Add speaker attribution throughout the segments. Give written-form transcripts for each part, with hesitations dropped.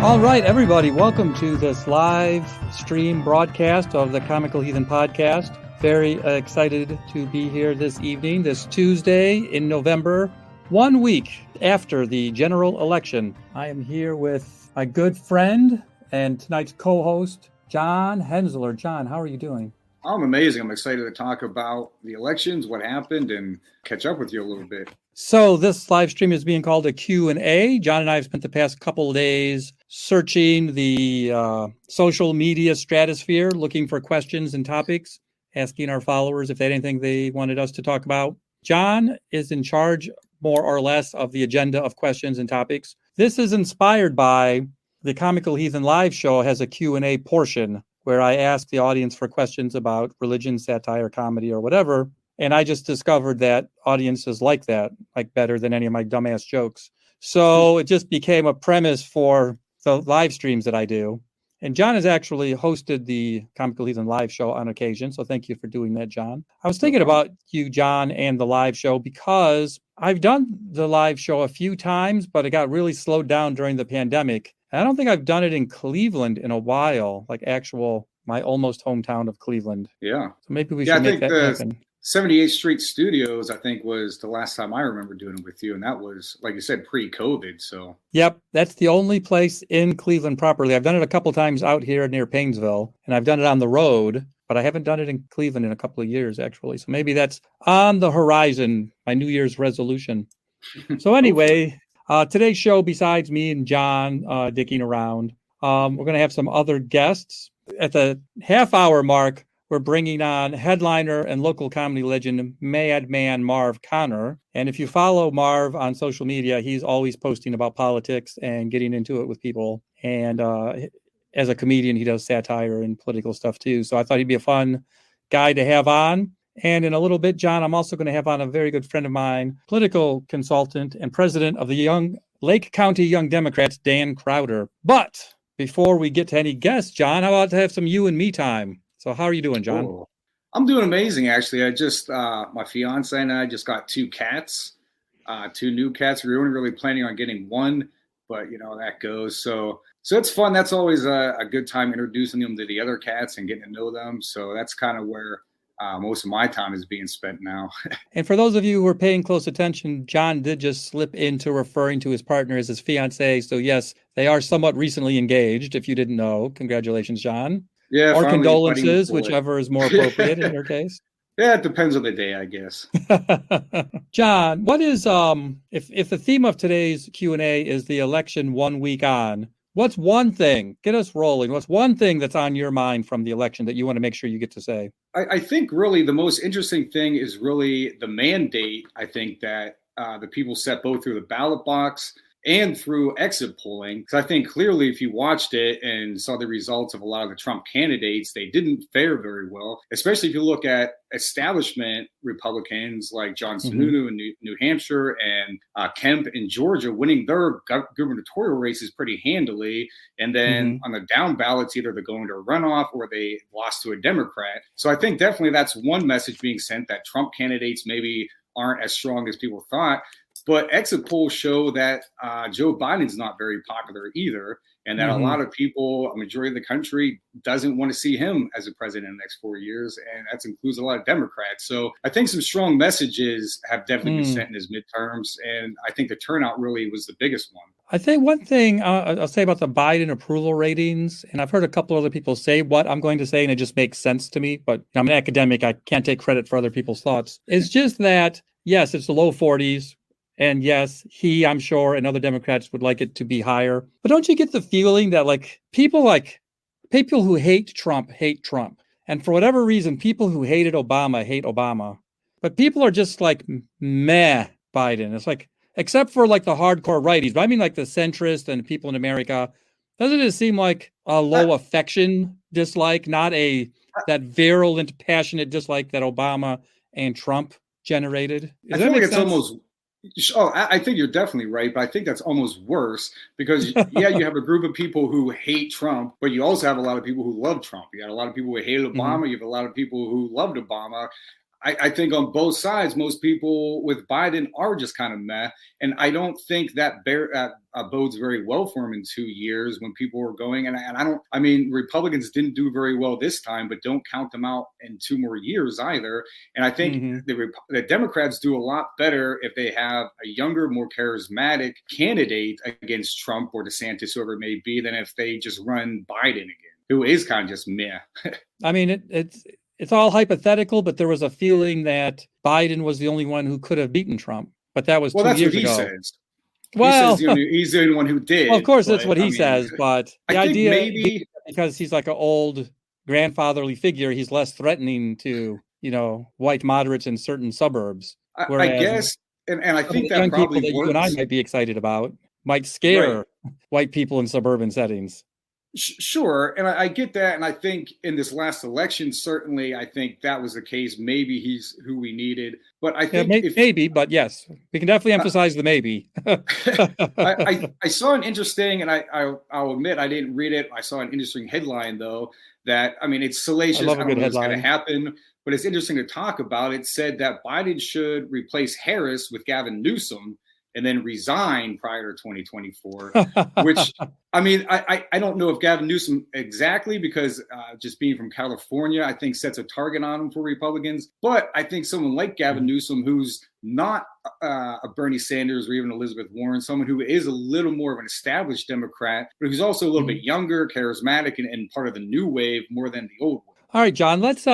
Speaker 1: All right, everybody, welcome to this live stream broadcast of the Comical Heathen podcast. Very excited to be here this evening, this Tuesday in November, 1 week after the general election. I am here with my good friend and tonight's co-host, John Hensler. John, how are you doing?
Speaker 2: I'm amazing. I'm excited to talk about the elections, what happened, and catch up with you a little bit.
Speaker 1: So this live stream is being called a Q&A. John and I have spent the past couple of days searching the social media stratosphere, looking for questions and topics, asking our followers if they had anything they wanted us to talk about. John is in charge, more or less, of the agenda of questions and topics. This is inspired by the Comical Heathen live show has a Q&A portion where I ask the audience for questions about religion, satire, comedy, or whatever. And I just discovered that audiences like that, like better than any of my dumbass jokes. So it just became a premise for the live streams that I do. And John has actually hosted the Comical Heathen live show on occasion. So thank you for doing that, John. I was thinking about you, John, and the live show because I've done the live show a few times, but it got really slowed down during the pandemic. And I don't think I've done it in Cleveland in a while, like my almost hometown of Cleveland.
Speaker 2: Yeah.
Speaker 1: So maybe we should make that happen.
Speaker 2: 78th Street Studios, I think, was the last time I remember doing it with you. And that was, like you said, pre-COVID. So,
Speaker 1: yep, that's the only place in Cleveland properly. I've done it a couple times out here near Painesville, and I've done it on the road, but I haven't done it in Cleveland in a couple of years, actually. So maybe that's on the horizon, my New Year's resolution. So anyway, today's show, besides me and John dicking around, we're going to have some other guests. At the half-hour mark, we're bringing on headliner and local comedy legend Madman Marv Connor. And if you follow Marv on social media, he's always posting about politics and getting into it with people. And as a comedian, he does satire and political stuff too. So I thought he'd be a fun guy to have on. And in a little bit, John, I'm also going to have on a very good friend of mine, political consultant and president of the Lake County Young Democrats, Dan Crowder. But before we get to any guests, John, how about to have some you and me time? So how are you doing, John?
Speaker 2: Cool. I'm doing amazing, actually. I just, my fiance and I just got two cats, two new cats. We were only really planning on getting one, but that goes. So it's fun. That's always a good time introducing them to the other cats and getting to know them. So that's kind of where most of my time is being spent now.
Speaker 1: And for those of you who are paying close attention, John did just slip into referring to his partner as his fiance. So yes, they are somewhat recently engaged. If you didn't know, congratulations, John.
Speaker 2: Yeah,
Speaker 1: or condolences, whichever is more appropriate in your case.
Speaker 2: Yeah, it depends on the day, I guess.
Speaker 1: John, what is if the theme of today's Q&A is the election 1 week on, what's one thing, get us rolling, what's one thing that's on your mind from the election that you want to make sure you get to say?
Speaker 2: I think really the most interesting thing is really the mandate, I think, that the people set both through the ballot box and through exit polling. Because I think clearly if you watched it and saw the results of a lot of the Trump candidates, they didn't fare very well, especially if you look at establishment Republicans like John Sununu in New Hampshire and Kemp in Georgia winning their gubernatorial races pretty handily. And then on the down ballots, either they're going to a runoff or they lost to a Democrat. So I think definitely that's one message being sent, that Trump candidates maybe aren't as strong as people thought. But exit polls show that Joe Biden's not very popular either, and that a lot of people, a majority of the country, doesn't want to see him as a president in the next 4 years, and that includes a lot of Democrats. So I think some strong messages have definitely been sent in his midterms, and I think the turnout really was the biggest one.
Speaker 1: I think one thing I'll say about the Biden approval ratings, and I've heard a couple other people say what I'm going to say, and it just makes sense to me, but I'm an academic, I can't take credit for other people's thoughts. It's just that, yes, it's the low 40s. And yes, I'm sure, and other Democrats would like it to be higher. But don't you get the feeling that people who hate Trump. And for whatever reason, people who hated Obama hate Obama. But people are just like, meh, Biden. It's like, except for the hardcore righties. But I mean the centrists and people in America. Doesn't it seem like a low affection dislike, not that virulent, passionate dislike that Obama and Trump generated?
Speaker 2: I feel like it's almost... I think you're definitely right, but I think that's almost worse because, yeah, you have a group of people who hate Trump, but you also have a lot of people who love Trump. You got a lot of people who hated Obama. You have a lot of people who loved Obama. I think on both sides, most people with Biden are just kind of meh. And I don't think that bodes very well for him in 2 years when people were going. And I mean, Republicans didn't do very well this time, but don't count them out in 2 more years either. And I think the Democrats do a lot better if they have a younger, more charismatic candidate against Trump or DeSantis, whoever it may be, than if they just run Biden again, who is kind of just meh.
Speaker 1: I mean, it's all hypothetical, but there was a feeling that Biden was the only one who could have beaten Trump. But that was 2 years ago.
Speaker 2: Says.
Speaker 1: Well,
Speaker 2: he says, he's the only one who did.
Speaker 1: Well, of course, that's what he says. But the idea,
Speaker 2: maybe
Speaker 1: because he's like an old grandfatherly figure, he's less threatening to white moderates in certain suburbs.
Speaker 2: I guess, and I think that
Speaker 1: young
Speaker 2: probably
Speaker 1: people that
Speaker 2: works.
Speaker 1: you and I might be excited about might scare white people in suburban settings.
Speaker 2: Sure. And I get that. And I think in this last election, certainly, I think that was the case. Maybe he's who we needed. But I think
Speaker 1: maybe, but yes, we can definitely emphasize the maybe.
Speaker 2: I saw an interesting, and I'll admit I didn't read it. I saw an interesting headline, though, that, I mean, it's salacious. I don't know what's going to happen, but it's interesting to talk about. It said that Biden should replace Harris with Gavin Newsom and then resign prior to 2024, which, I mean, I don't know if Gavin Newsom exactly, because just being from California, I think sets a target on him for Republicans. But I think someone like Gavin Newsom, who's not a Bernie Sanders or even Elizabeth Warren, someone who is a little more of an established Democrat, but who's also a little bit younger, charismatic, and part of the new wave more than the old wave.
Speaker 1: All right, John, let's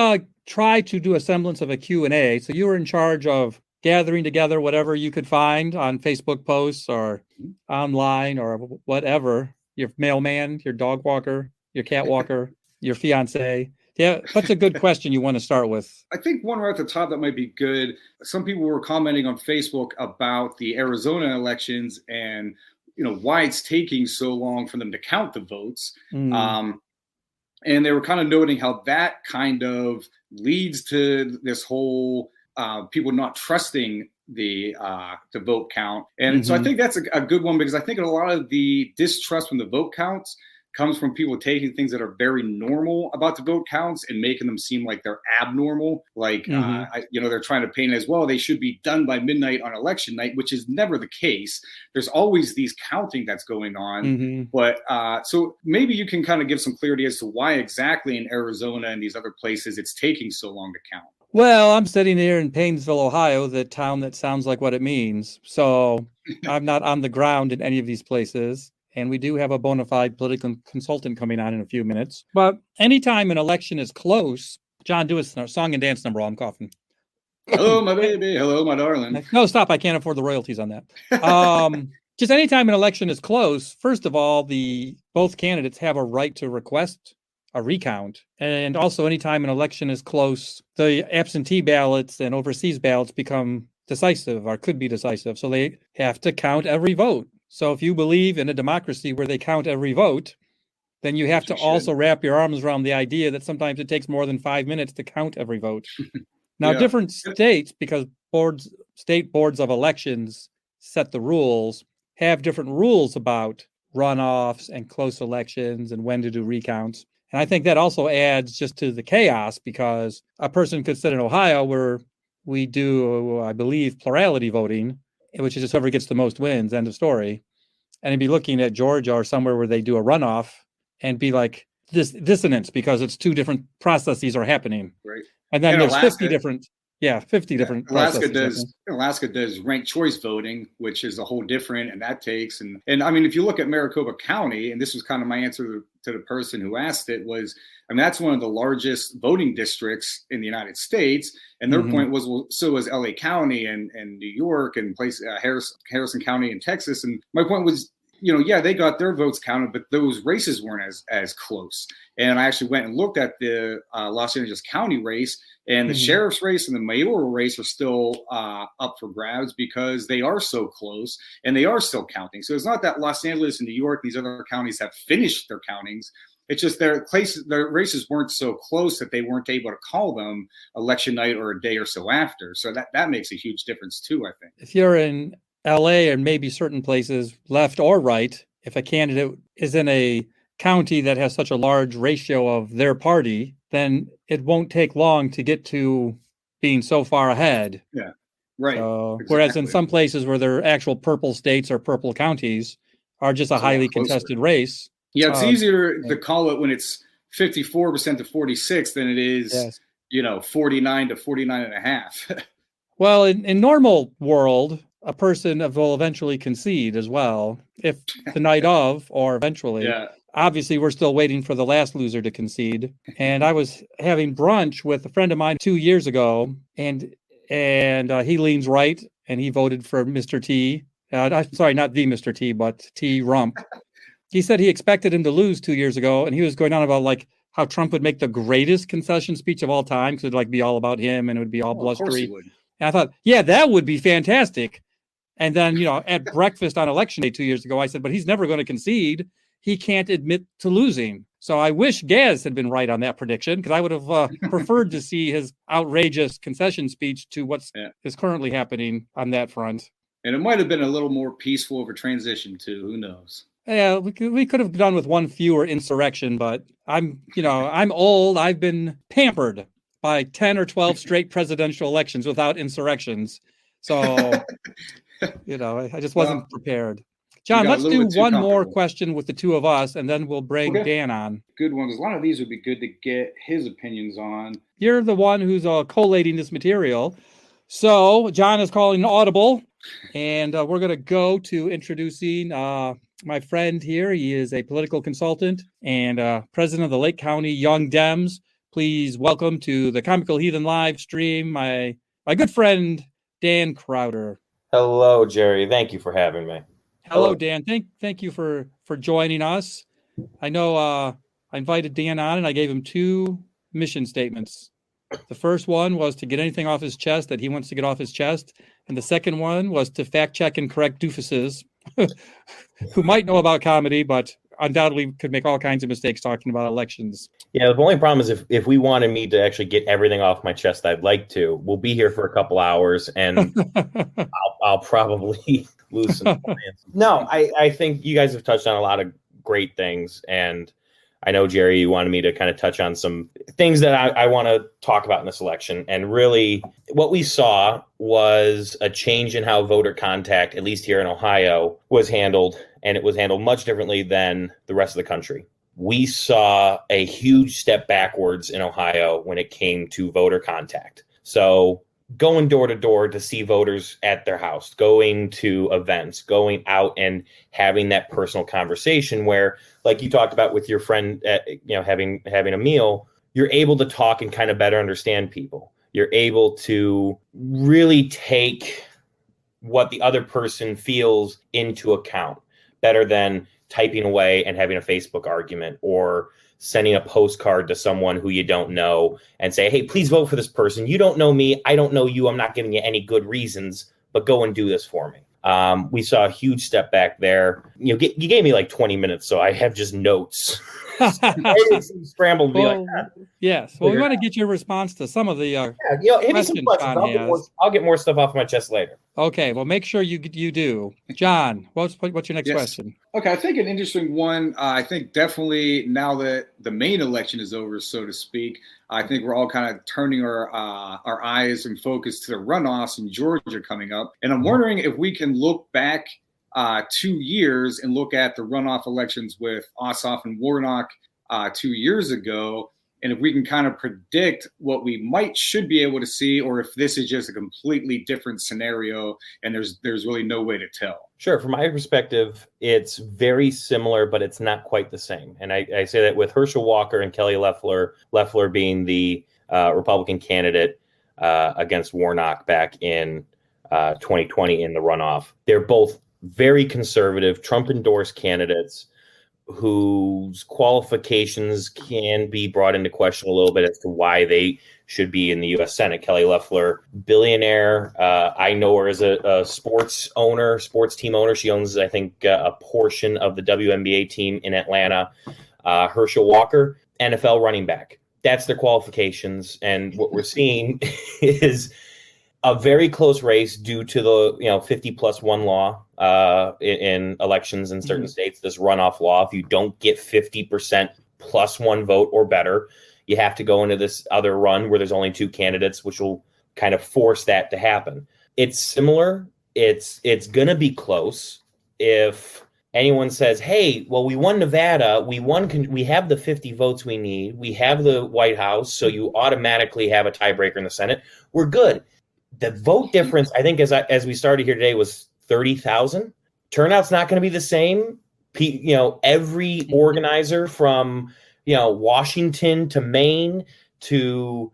Speaker 1: try to do a semblance of a Q&A. So you were in charge of gathering together whatever you could find on Facebook posts or online or whatever, your mailman, your dog walker, your cat walker, your fiance. Yeah, what's a good question you want to start with?
Speaker 2: I think one right at the top that might be good. Some people were commenting on Facebook about the Arizona elections and why it's taking so long for them to count the votes. And they were kind of noting how that kind of leads to this whole people not trusting the vote count. And so I think that's a good one, because I think a lot of the distrust from the vote counts comes from people taking things that are very normal about the vote counts and making them seem like they're abnormal. Like, they're trying to paint it as, well, they should be done by midnight on election night, which is never the case. There's always these counting that's going on. But so maybe you can kind of give some clarity as to why exactly in Arizona and these other places it's taking so long to count.
Speaker 1: Well, I'm sitting here in Painesville, Ohio, the town that sounds like what it means. So I'm not on the ground in any of these places. And we do have a bona fide political consultant coming on in a few minutes. But anytime an election is close, John, do a song and dance number while I'm coughing.
Speaker 2: Hello, my baby. Hello, my darling.
Speaker 1: No, stop. I can't afford the royalties on that. Just anytime an election is close, first of all, both candidates have a right to request a recount. And also, anytime an election is close, the absentee ballots and overseas ballots become decisive or could be decisive. So they have to count every vote. So if you believe in a democracy where they count every vote, then you have to also wrap your arms around the idea that sometimes it takes more than 5 minutes to count every vote. Now, different states, because state boards of elections set the rules, have different rules about runoffs and close elections and when to do recounts. And I think that also adds just to the chaos, because a person could sit in Ohio where we do, I believe, plurality voting, which is just whoever gets the most wins, end of story. And he'd be looking at Georgia or somewhere where they do a runoff and be like this dissonance because it's two different processes are happening.
Speaker 2: Right.
Speaker 1: And then there's Alaska, 50 different different
Speaker 2: Alaska does ranked choice voting, which is a whole different, and that takes and I mean, if you look at Maricopa County, and this was kind of my answer to the person who asked it, was, I mean, that's one of the largest voting districts in the United States, and their point was, well, so is LA County and New York and Harrison County in Texas, and my point was, they got their votes counted, but those races weren't as close. And I actually went and looked at the Los Angeles County race, and the sheriff's race and the mayoral race are still up for grabs because they are so close and they are still counting. So it's not that Los Angeles and New York, these other counties, have finished their countings. It's just their races weren't so close that they weren't able to call them election night or a day or so after. So that makes a huge difference too, I think.
Speaker 1: If you're in LA and maybe certain places, left or right, if a candidate is in a county that has such a large ratio of their party, then it won't take long to get to being so far ahead.
Speaker 2: Yeah, right.
Speaker 1: So,
Speaker 2: Exactly.
Speaker 1: whereas in some places where they're actual purple states or purple counties are just a highly contested race.
Speaker 2: Yeah, it's easier to call it when it's 54% to 46 than it is, 49 to 49 and a half.
Speaker 1: Well, in normal world, a person will eventually concede as well, if the night of or eventually.
Speaker 2: Yeah.
Speaker 1: Obviously, we're still waiting for the last loser to concede. And I was having brunch with a friend of mine 2 years ago, and he leans right, and he voted for Mr. T. Sorry, not the Mr. T, but T. Rump. He said he expected him to lose 2 years ago, and he was going on about like how Trump would make the greatest concession speech of all time because it'd like be all about him and it would be all blustery. And I thought, yeah, that would be fantastic. And then, at breakfast on election day 2 years ago, I said, but he's never going to concede. He can't admit to losing. So I wish Gaz had been right on that prediction, because I would have preferred to see his outrageous concession speech to what is currently happening on that front.
Speaker 2: And it might have been a little more peaceful of a transition too. Who knows?
Speaker 1: Yeah, we could have done with one fewer insurrection, but I'm old. I've been pampered by 10 or 12 straight presidential elections without insurrections. So, I just wasn't prepared. John, let's do one more question with the two of us, and then we'll bring Dan on.
Speaker 2: Good one. A lot of these would be good to get his opinions on.
Speaker 1: You're the one who's collating this material. So John is calling an audible, and we're going to go to introducing my friend here. He is a political consultant and president of the Lake County Young Dems. Please welcome to the Comical Heathen live stream, my good friend, Dan Crowder.
Speaker 3: Hello, Jerry. Thank you for having me.
Speaker 1: Hello, Dan. Thank you for joining us. I know I invited Dan on and I gave him 2 mission statements. The first one was to get anything off his chest that he wants to get off his chest. And the second one was to fact check and correct doofuses who might know about comedy, but undoubtedly could make all kinds of mistakes talking about elections.
Speaker 3: Yeah, the only problem is if we wanted me to actually get everything off my chest, I'd like to. We'll be here for a couple hours, and I'll probably lose some plans. No, I think you guys have touched on a lot of great things, and I know, Jerry, you wanted me to kind of touch on some things that I want to talk about in this election. And really, what we saw was a change in how voter contact, at least here in Ohio, was handled. And it was handled much differently than the rest of the country. We saw a huge step backwards in Ohio when it came to voter contact. So going door to door to see voters at their house, going to events, going out and having that personal conversation where, like you talked about with your friend, having a meal, you're able to talk and kind of better understand people. You're able to really take what the other person feels into account better than typing away and having a Facebook argument or sending a postcard to someone who you don't know and say, hey, please vote for this person. You don't know me. I don't know you. I'm not giving you any good reasons, but go and do this for me. We saw a huge step back there. You gave me like 20 minutes, so I have just notes. Scrambled.
Speaker 1: Yes. Well, we want to get your response to some of the
Speaker 3: hit me some questions. I'll get more stuff off my chest later.
Speaker 1: Okay. Well, make sure you do. John, what's your next question?
Speaker 2: Okay. I think an interesting one. I think definitely now that the main election is over, so to speak, I think we're all kind of turning our eyes and focus to the runoffs in Georgia coming up. And I'm wondering if we can look back 2 years and look at the runoff elections with Ossoff and Warnock 2 years ago, and if we can kind of predict what we should be able to see, or if this is just a completely different scenario and there's really no way to tell.
Speaker 3: Sure. From my perspective, it's very similar, but it's not quite the same. And I say that with Herschel Walker and Kelly Loeffler being the Republican candidate against Warnock back in 2020 in the runoff. They're both very conservative, Trump-endorsed candidates whose qualifications can be brought into question a little bit as to why they should be in the U.S. Senate. Kelly Loeffler, billionaire. I know her as a sports team owner. She owns, I think, a portion of the WNBA team in Atlanta. Herschel Walker, NFL running back. That's their qualifications. And what we're seeing is a very close race due to the 50+1 law in elections in certain states. This runoff law, if you don't get 50% +1 vote or better, you have to go into this other run where there's only 2 candidates, which will kind of force that to happen. It's similar. It's going to be close. If anyone says, hey, well, we won Nevada, we have the 50 votes we need, we have the White House, so you automatically have a tiebreaker in the Senate, we're good. The vote difference, I think, as we started here today, was 30,000. Turnout's not going to be the same. Every organizer from, Washington to Maine to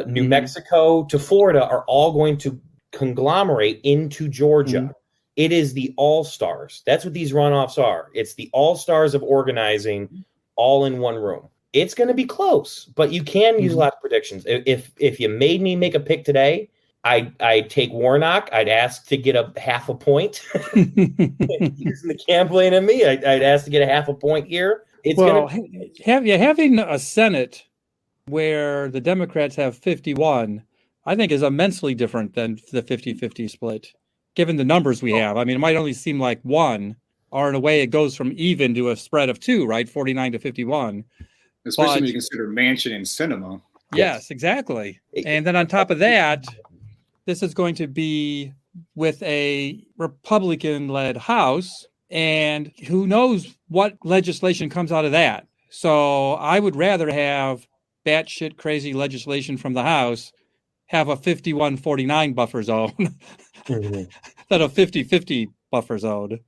Speaker 3: New Mexico to Florida are all going to conglomerate into Georgia. It is the all-stars. That's what these runoffs are. It's the all-stars of organizing all in one room. It's going to be close, but you can use a lot of predictions. If you made me make a pick today, I'd take Warnock. I'd ask to get a half a point. Using the campaign in me, I'd ask to get a half a point here.
Speaker 1: Having a Senate where the Democrats have 51, I think is immensely different than the 50-50 split. Given the numbers we have, I mean, it might only seem like one, or in a way it goes from even to a spread of two, right? 49 to 51.
Speaker 2: Especially when you consider Manchin and Sinema.
Speaker 1: Yes, exactly. And then on top of that, this is going to be with a Republican-led House, and who knows what legislation comes out of that. So I would rather have batshit crazy legislation from the House have a 51-49 buffer zone than a 50-50 buffer zone.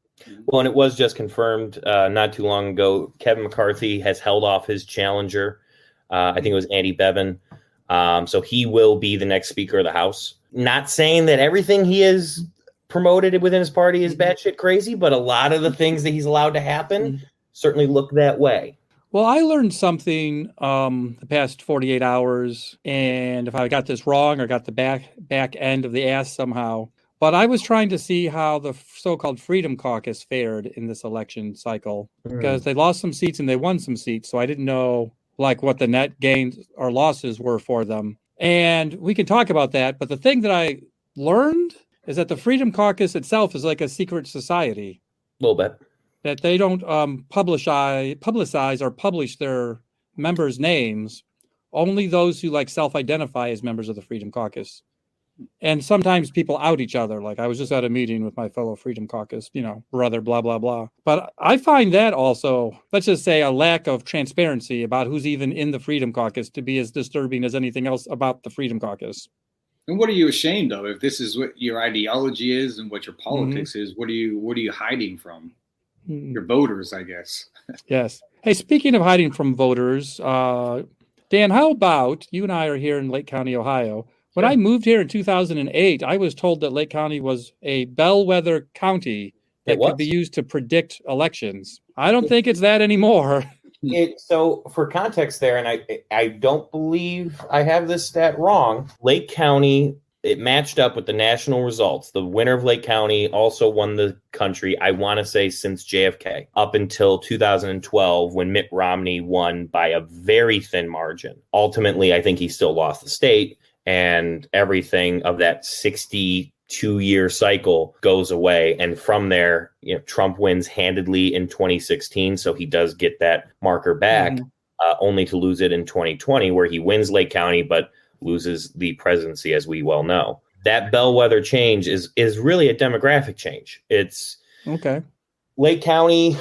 Speaker 3: Well, and it was just confirmed not too long ago. Kevin McCarthy has held off his challenger. I think it was Andy Bevin. So he will be the next Speaker of the House. Not saying that everything he has promoted within his party is batshit crazy, but a lot of the things that he's allowed to happen certainly look that way.
Speaker 1: Well, I learned something the past 48 hours, and if I got this wrong or got the back end of the ass somehow, but I was trying to see how the so-called Freedom Caucus fared in this election cycle, because they lost some seats and they won some seats, so I didn't know what the net gains or losses were for them. And we can talk about that, but the thing that I learned is that the Freedom Caucus itself is like a secret society.
Speaker 3: A little bit. That
Speaker 1: they don't publicize or publish their members' names, only those who self-identify as members of the Freedom Caucus. And sometimes people out each other. Like I was just at a meeting with my fellow Freedom Caucus, brother, blah, blah, blah. But I find that also, let's just say, a lack of transparency about who's even in the Freedom Caucus to be as disturbing as anything else about the Freedom Caucus.
Speaker 2: And what are you ashamed of? If this is what your ideology is and what your politics is, what are you hiding from? Your voters, I guess.
Speaker 1: Yes. Hey, speaking of hiding from voters, Dan, how about you and I are here in Lake County, Ohio? When I moved here in 2008, I was told that Lake County was a bellwether county that could be used to predict elections. I don't think it's that anymore.
Speaker 3: So for context there, and I don't believe I have this stat wrong, Lake County, it matched up with the national results. The winner of Lake County also won the country, I want to say, since JFK, up until 2012 when Mitt Romney won by a very thin margin. Ultimately, I think he still lost the state, and everything of that 62-year cycle goes away. And from there, Trump wins handedly in 2016, so he does get that marker back, only to lose it in 2020, where he wins Lake County, but loses the presidency, as we well know. That bellwether change is really a demographic change. It's
Speaker 1: okay.
Speaker 3: Lake County,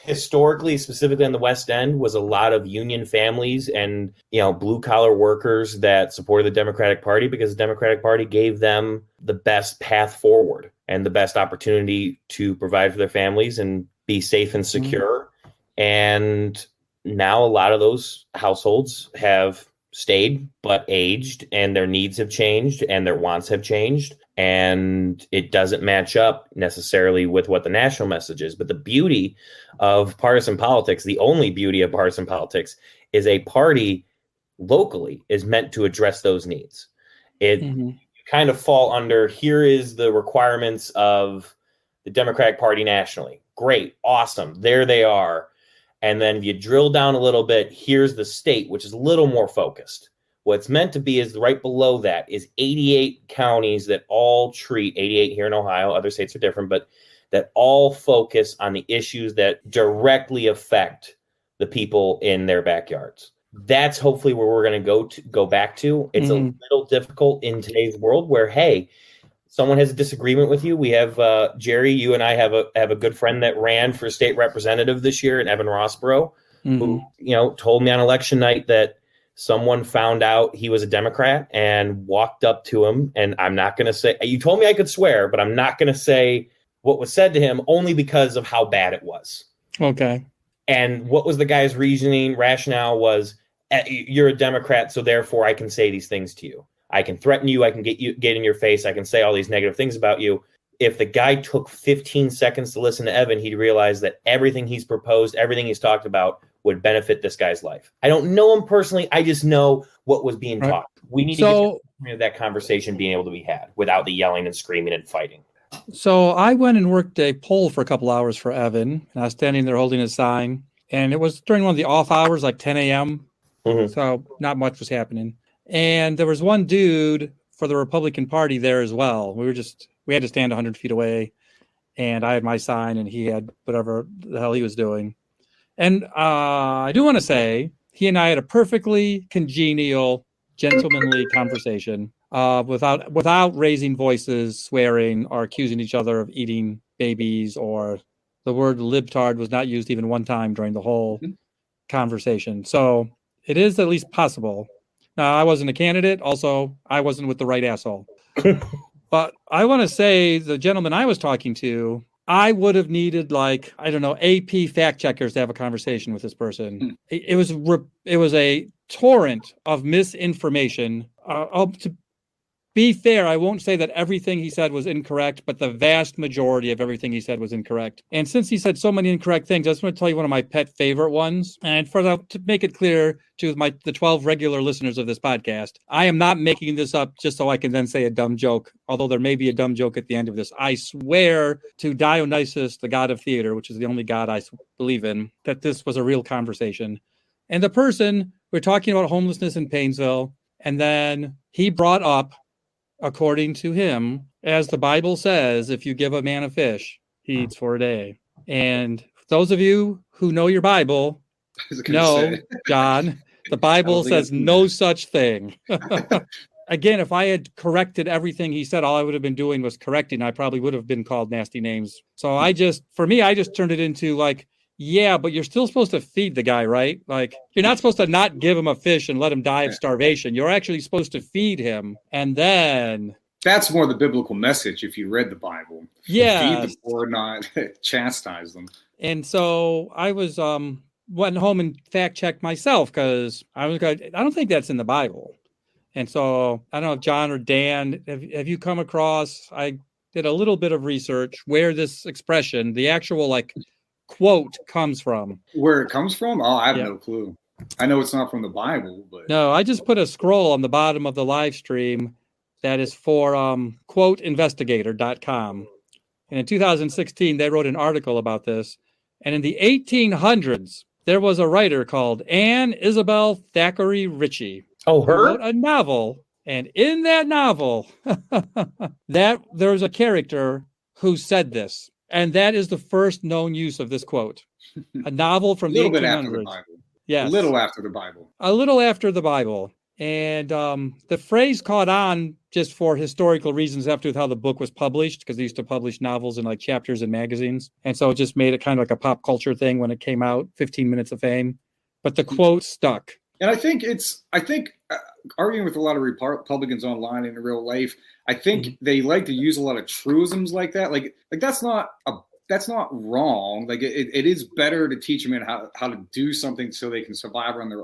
Speaker 3: historically, specifically on the West End, was a lot of union families and blue collar workers that supported the Democratic Party because the Democratic Party gave them the best path forward and the best opportunity to provide for their families and be safe and secure. And now a lot of those households have stayed but aged, and their needs have changed and their wants have changed, and it doesn't match up necessarily with what the national message is. But the beauty of partisan politics, the only beauty of partisan politics, is a party locally is meant to address those needs. It kind of fall under, here is the requirements of the Democratic Party nationally. Great, awesome, there they are. And then if you drill down a little bit, here's the state, which is a little more focused. What's meant to be is right below that is 88 counties that all treat, 88 here in Ohio, other states are different, but that all focus on the issues that directly affect the people in their backyards. that's hopefully where we're going to go back to. It's a little difficult in today's world where, hey, someone has a disagreement with you. We have Jerry, you and I have a good friend that ran for state representative this year in Evan Rossborough, who, told me on election night that someone found out he was a Democrat and walked up to him. And I'm not going to say, you told me I could swear, but I'm not going to say what was said to him only because of how bad it was.
Speaker 1: Okay.
Speaker 3: And what was the guy's rationale was, you're a Democrat, so therefore I can say these things to you. I can threaten you. I can get in your face. I can say all these negative things about you. If the guy took 15 seconds to listen to Evan, he'd realize that everything he's proposed, everything he's talked about would benefit this guy's life. I don't know him personally. I just know what was being taught. We need to get that conversation being able to be had without the yelling and screaming and fighting.
Speaker 1: So I went and worked a poll for a couple hours for Evan, and I was standing there holding a sign, and it was during one of the off hours, like 10 a.m. So not much was happening. And there was one dude for the Republican Party there as well. We had to stand 100 feet away, and I had my sign, and he had whatever the hell he was doing. And I do want to say he and I had a perfectly congenial, gentlemanly conversation without raising voices, swearing, or accusing each other of eating babies, or the word libtard was not used even one time during the whole conversation. So it is at least possible. Now, I wasn't a candidate. Also, I wasn't with the right asshole. But I want to say the gentleman I was talking to, I would have needed AP fact checkers to have a conversation with this person. It was a torrent of misinformation. To be fair, I won't say that everything he said was incorrect, but the vast majority of everything he said was incorrect. And since he said so many incorrect things, I just want to tell you one of my pet favorite ones. And to make it clear to the 12 regular listeners of this podcast, I am not making this up just so I can then say a dumb joke, although there may be a dumb joke at the end of this. I swear to Dionysus, the god of theater, which is the only god I believe in, that this was a real conversation. And the person, we're talking about homelessness in Painesville, and then he brought up, according to him, as the Bible says, if you give a man a fish, he eats for a day. And those of you who know your Bible know, John, the Bible says no such thing. Again, if I had corrected everything he said, all I would have been doing was correcting. I probably would have been called nasty names. So I just turned it into like, yeah, but you're still supposed to feed the guy, right? Like, you're not supposed to not give him a fish and let him die of starvation. You're actually supposed to feed him. And then...
Speaker 2: That's more the biblical message if you read the Bible.
Speaker 1: Yeah.
Speaker 2: Feed the poor, not chastise them.
Speaker 1: And so I was went home and fact-checked myself because I don't think that's in the Bible. And so I don't know if John or Dan, have you come across... I did a little bit of research where this expression, the actual quote, comes from.
Speaker 2: Where it comes from? Oh, I have no clue. I know it's not from the Bible, but
Speaker 1: no, I just put a scroll on the bottom of the live stream that is for quoteinvestigator.com. And in 2016, they wrote an article about this. And in the 1800s, there was a writer called Anne Isabel Thackeray Ritchie.
Speaker 3: Oh, her?
Speaker 1: Who wrote a novel. And in that novel, there was a character who said this. And that is the first known use of this quote. A novel from the 1800s.
Speaker 2: Bit after the Bible.
Speaker 1: Yes.
Speaker 2: A little after the Bible.
Speaker 1: A little after the Bible. And the phrase caught on just for historical reasons after how the book was published, because they used to publish novels in chapters in magazines. And so it just made it kind of like a pop culture thing when it came out, 15 Minutes of Fame. But the quote stuck.
Speaker 2: And I think arguing with a lot of Republicans online in real life, I think they like to use a lot of truisms like that. Like that's not wrong. Like it is better to teach them how to do something so they can survive on their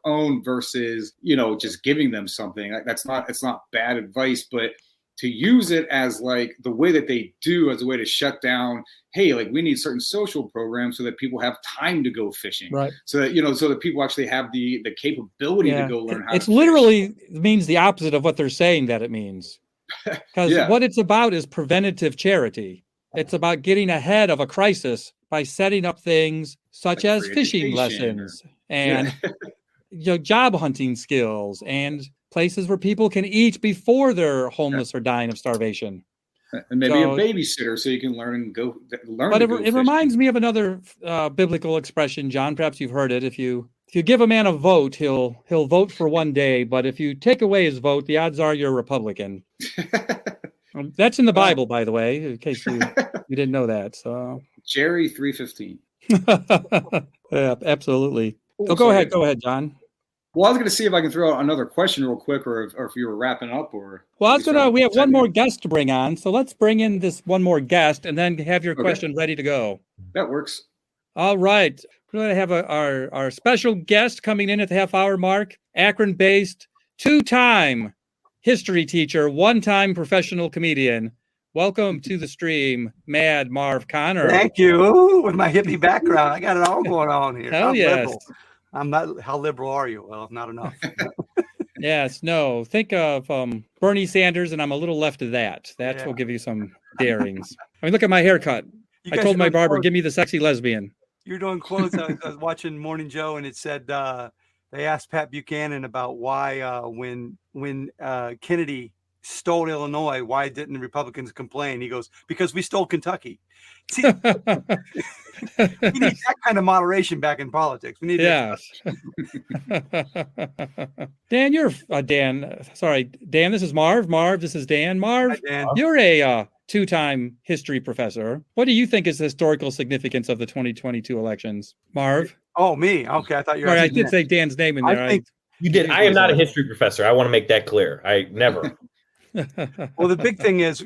Speaker 2: own versus just giving them something. It's not bad advice, but to use it as the way that they do as a way to shut down, hey, we need certain social programs so that people have time to go fishing.
Speaker 1: Right.
Speaker 2: So that, so that people actually have the capability to go learn how to fish.
Speaker 1: It literally means the opposite of what they're saying that it means. Because what it's about is preventative charity. It's about getting ahead of a crisis by setting up things such as fishing lessons and job hunting skills and places where people can eat before they're homeless or dying of starvation.
Speaker 2: And maybe a babysitter so you can learn and go learn.
Speaker 1: But it reminds me of another biblical expression, John. Perhaps you've heard it if you if you give a man a vote, he'll vote for one day. But if you take away his vote, the odds are you're a Republican. That's in the Bible, by the way, in case you didn't know that. So
Speaker 2: Jerry 315.
Speaker 1: Yeah, absolutely. Oh, go ahead, John.
Speaker 2: Well, I was going to see if I can throw out another question real quick, or if you were wrapping up, or.
Speaker 1: Well, we have one more guest to bring on, so let's bring in this one more guest, and then have your question ready to go.
Speaker 2: That works.
Speaker 1: All right, we're going to have our special guest coming in at the half-hour mark. Akron-based, two-time history teacher, one-time professional comedian. Welcome to the stream, Mad Marv Connor.
Speaker 4: Thank you. With my hippie background, I got it all going on here.
Speaker 1: Hell yes.
Speaker 4: Liberal. I'm not. How liberal are you? Well, not enough.
Speaker 1: Yes, no. Think of Bernie Sanders, and I'm a little left of that. That will give you some darings. I mean, look at my haircut. I told my barber, give me the sexy lesbian.
Speaker 4: You're doing quotes. I was watching Morning Joe, and it said they asked Pat Buchanan about why when Kennedy stole Illinois, why didn't the Republicans complain? He goes, because we stole Kentucky. See, we need that kind of moderation back in politics. We need
Speaker 1: Dan, sorry, Dan, this is Marv. Marv, this is Dan. Marv,
Speaker 4: Hi, Dan.
Speaker 1: You're a two-time history professor. What do you think is the historical significance of the 2022 elections? Marv?
Speaker 4: Oh, me? Okay, I thought you were.
Speaker 1: I did say Dan's name in there.
Speaker 3: You did. I am not a history professor. I want to make that clear. I never.
Speaker 4: Well, the big thing is,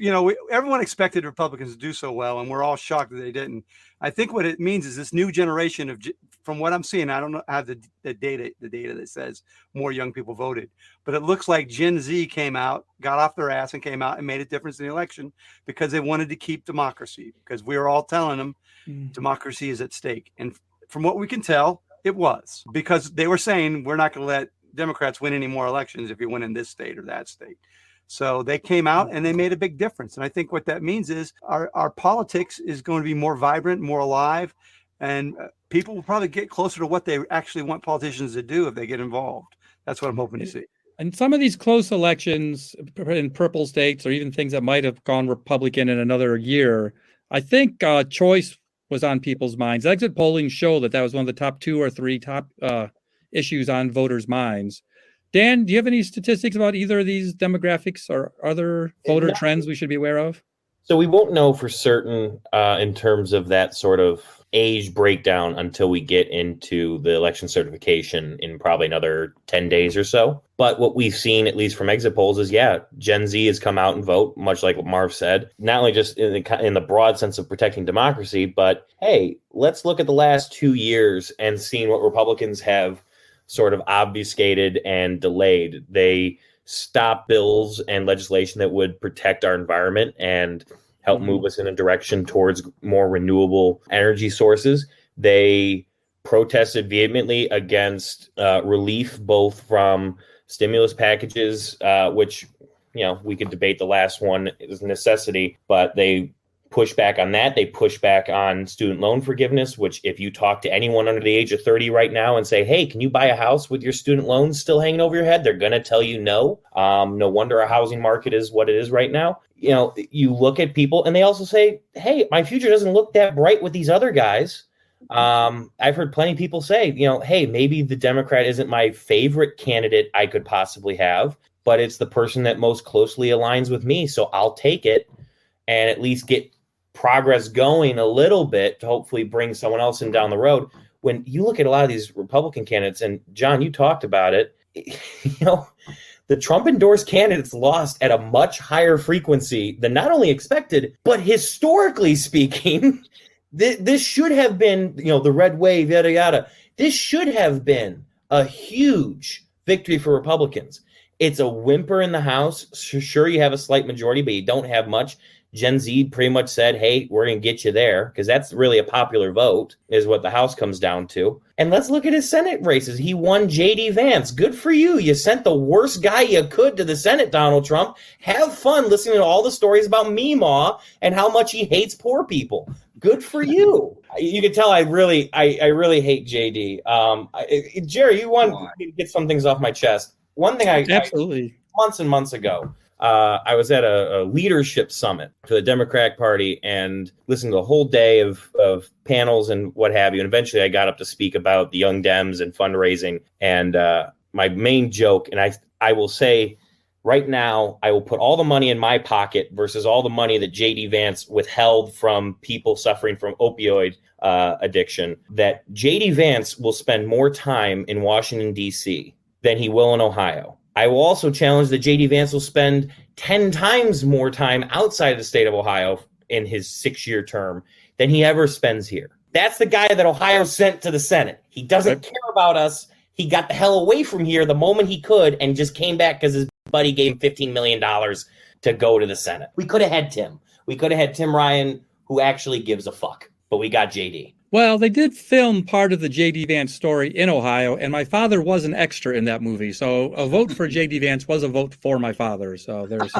Speaker 4: everyone expected Republicans to do so well, and we're all shocked that they didn't. I think what it means is this new generation of, from what I'm seeing, I don't know, have the data that says more young people voted, but it looks like Gen Z came out, got off their ass, and came out and made a difference in the election because they wanted to keep democracy. Because we were all telling them democracy is at stake, and from what we can tell, it was, because they were saying we're not going to let Democrats win any more elections if you win in this state or that state. So they came out and they made a big difference. And I think what that means is our politics is going to be more vibrant, more alive, and people will probably get closer to what they actually want politicians to do if they get involved. That's what I'm hoping to see.
Speaker 1: And some of these close elections in purple states, or even things that might have gone Republican in another year, I think choice was on people's minds. Exit polling showed that was one of the top 2 or 3 top issues on voters' minds. Dan, do you have any statistics about either of these demographics or other voter trends we should be aware of?
Speaker 3: So we won't know for certain in terms of that sort of age breakdown until we get into the election certification in probably another 10 days or so. But what we've seen, at least from exit polls, is, Gen Z has come out and vote, much like what Marv said, not only just in the broad sense of protecting democracy, but, hey, let's look at the last 2 years and seeing what Republicans have sort of obfuscated and delayed. They stopped bills and legislation that would protect our environment and help move us in a direction towards more renewable energy sources. They protested vehemently against relief, both from stimulus packages, which, we could debate the last one is a necessity, but they push back on that. They push back on student loan forgiveness, which if you talk to anyone under the age of 30 right now and say, hey, can you buy a house with your student loans still hanging over your head? They're going to tell you no. No wonder our housing market is what it is right now. You look at people and they also say, hey, my future doesn't look that bright with these other guys. I've heard plenty of people say, hey, maybe the Democrat isn't my favorite candidate I could possibly have, but it's the person that most closely aligns with me. So I'll take it and at least get progress going a little bit to hopefully bring someone else in down the road. When you look at a lot of these Republican candidates, and John, you talked about it, the Trump endorsed candidates lost at a much higher frequency than not only expected, but historically speaking, this should have been, the red wave, yada, yada. This should have been a huge victory for Republicans. It's a whimper in the House. Sure, you have a slight majority, but you don't have much. Gen Z pretty much said, hey, we're going to get you there, because that's really a popular vote is what the House comes down to. And let's look at his Senate races. He won J.D. Vance. Good for you. You sent the worst guy you could to the Senate, Donald Trump. Have fun listening to all the stories about Meemaw and how much he hates poor people. Good for you. You can tell I really hate J.D. Jerry, you want to get some things off my chest. One thing
Speaker 1: absolutely
Speaker 3: months and months ago, I was at a leadership summit for the Democratic Party and listened to a whole day of panels and what have you. And eventually I got up to speak about the Young Dems and fundraising. And my main joke, and I will say right now, I will put all the money in my pocket versus all the money that J.D. Vance withheld from people suffering from opioid addiction, that J.D. Vance will spend more time in Washington, D.C. than he will in Ohio. I will also challenge that J.D. Vance will spend 10 times more time outside of the state of Ohio in his 6-year term than he ever spends here. That's the guy that Ohio sent to the Senate. He doesn't care about us. He got the hell away from here the moment he could and just came back because his buddy gave him $15 million to go to the Senate. We could have had Tim. We could have had Tim Ryan, who actually gives a fuck. But we got JD.
Speaker 1: Well, they did film part of the J.D. Vance story in Ohio, and my father was an extra in that movie. So a vote for J.D. Vance was a vote for my father. So there's...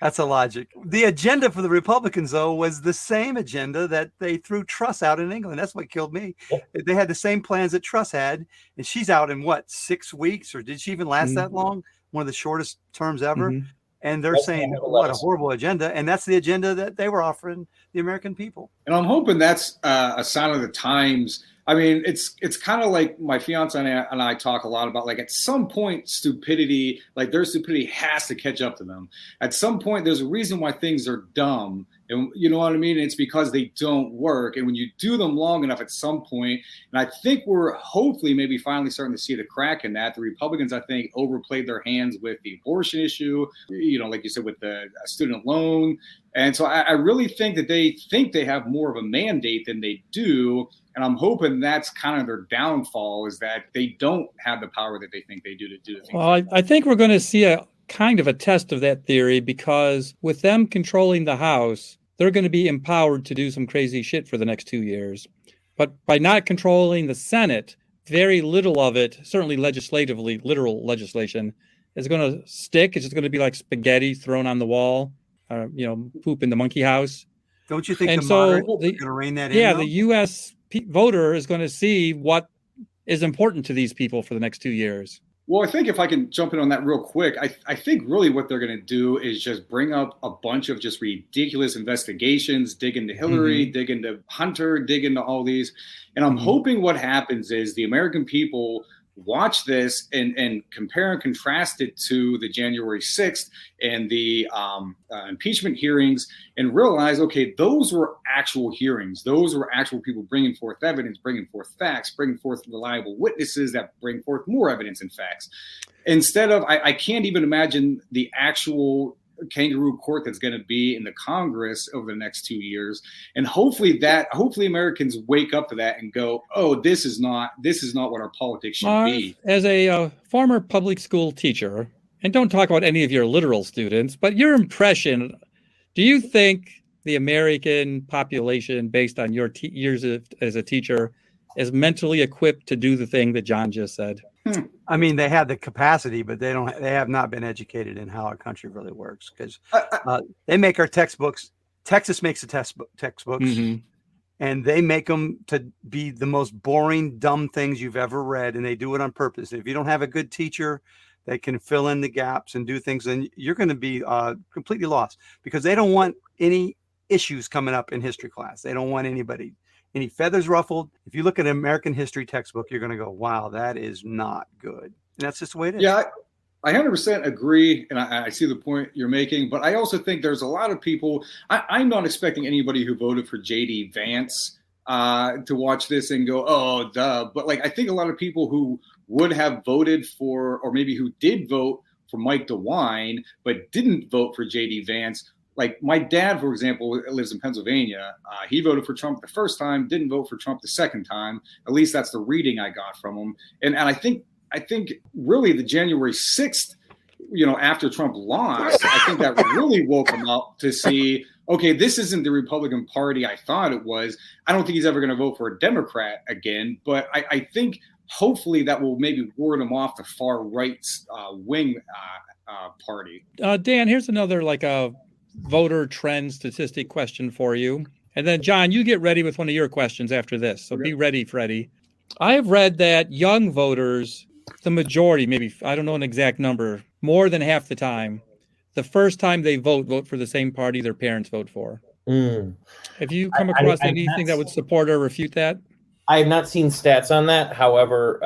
Speaker 4: That's a logic. The agenda for the Republicans, though, was the same agenda that they threw Truss out in England. That's what killed me. They had the same plans that Truss had, and she's out in, 6 weeks? Or did she even last that long? One of the shortest terms ever. And they're saying, what a horrible agenda. And that's the agenda that they were offering the American people. And
Speaker 2: I'm hoping that's a sign of the times. I mean, it's kind of like my fiance and I talk a lot about, like, at some point, stupidity, like their stupidity has to catch up to them. At some point, there's a reason why things are dumb. And you know what I mean? It's because they don't work. And when you do them long enough at some point, and I think we're hopefully maybe finally starting to see the crack in that. The Republicans, I think, overplayed their hands with the abortion issue, like you said, with the student loan. And so I really think that they have more of a mandate than they do. And I'm hoping that's kind of their downfall, is that they don't have the power that they think they do to do things.
Speaker 1: Well, I think we're going to see a kind of a test of that theory, because with them controlling the House, they're going to be empowered to do some crazy shit for the next 2 years. But by not controlling the Senate, very little of it, certainly legislatively, literal legislation, is going to stick. It's just going to be like spaghetti thrown on the wall, poop in the monkey house.
Speaker 4: Don't you think the moderates are going to rein that in?
Speaker 1: Yeah, the U.S. voter is going to see what is important to these people for the next 2 years.
Speaker 2: Well, I think if I can jump in on that real quick, I think really what they're going to do is just bring up a bunch of just ridiculous investigations, dig into Hillary, dig into Hunter, dig into all these. And I'm hoping what happens is the American people watch this and compare and contrast it to the January 6th and the impeachment hearings and realize, okay, those were actual hearings. Those were actual people bringing forth evidence, bringing forth facts, bringing forth reliable witnesses that bring forth more evidence and facts. Instead of, I can't even imagine the actual kangaroo court that's going to be in the Congress over the next 2 years. And hopefully Americans wake up to that and go, oh, this is not what our politics should be.
Speaker 1: As a former public school teacher, and don't talk about any of your literal students, but your impression, do you think the American population, based on your years as a teacher, is mentally equipped to do the thing that John just said?
Speaker 4: I mean, they have the capacity, but they have not been educated in how our country really works, because they make our textbooks. Texas makes the textbooks, and they make them to be the most boring, dumb things you've ever read. And they do it on purpose. If you don't have a good teacher that can fill in the gaps and do things, then you're going to be completely lost, because they don't want any issues coming up in history class. They don't want any feathers ruffled. If you look at an American history textbook, you're going to go, wow, that is not good. And that's just the way it is.
Speaker 2: Yeah, I 100% agree. And I see the point you're making. But I also think there's a lot of people. I'm not expecting anybody who voted for J.D. Vance to watch this and go, oh, duh. But I think a lot of people who would have voted for, or maybe who did vote for Mike DeWine, but didn't vote for J.D. Vance. Like my dad, for example, lives in Pennsylvania. He voted for Trump the first time, didn't vote for Trump the second time. At least that's the reading I got from him. And I think really the January 6th, after Trump lost, I think that really woke him up to see, okay, this isn't the Republican Party I thought it was. I don't think he's ever going to vote for a Democrat again. But I think hopefully that will maybe ward him off the far right wing party.
Speaker 1: Dan, here's another voter trend statistic question for you. And then, John, you get ready with one of your questions after this. So Be ready, Freddie. I have read that young voters, the majority, maybe, I don't know an exact number, more than half the time, the first time they vote for the same party their parents vote for.
Speaker 3: Mm.
Speaker 1: Have you come across
Speaker 3: I've
Speaker 1: anything
Speaker 3: not
Speaker 1: that would support or refute that?
Speaker 3: I have not seen stats on that. However,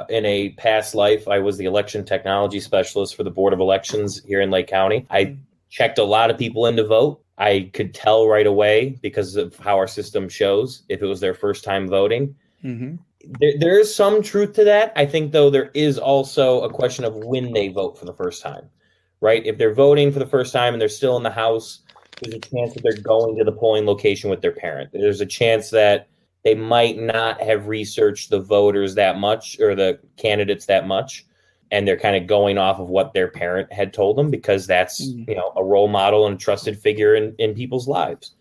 Speaker 3: in a past life, I was the election technology specialist for the Board of Elections here in Lake County. I checked a lot of people in to vote. I could tell right away because of how our system shows if it was their first time voting.
Speaker 1: Mm-hmm.
Speaker 3: There is some truth to that. I think, though, there is also a question of when they vote for the first time, right? If they're voting for the first time and they're still in the house, there's a chance that they're going to the polling location with their parent. There's a chance that they might not have researched the voters that much or the candidates that much. And they're kind of going off of what their parent had told them because that's, a role model and a trusted figure in people's lives.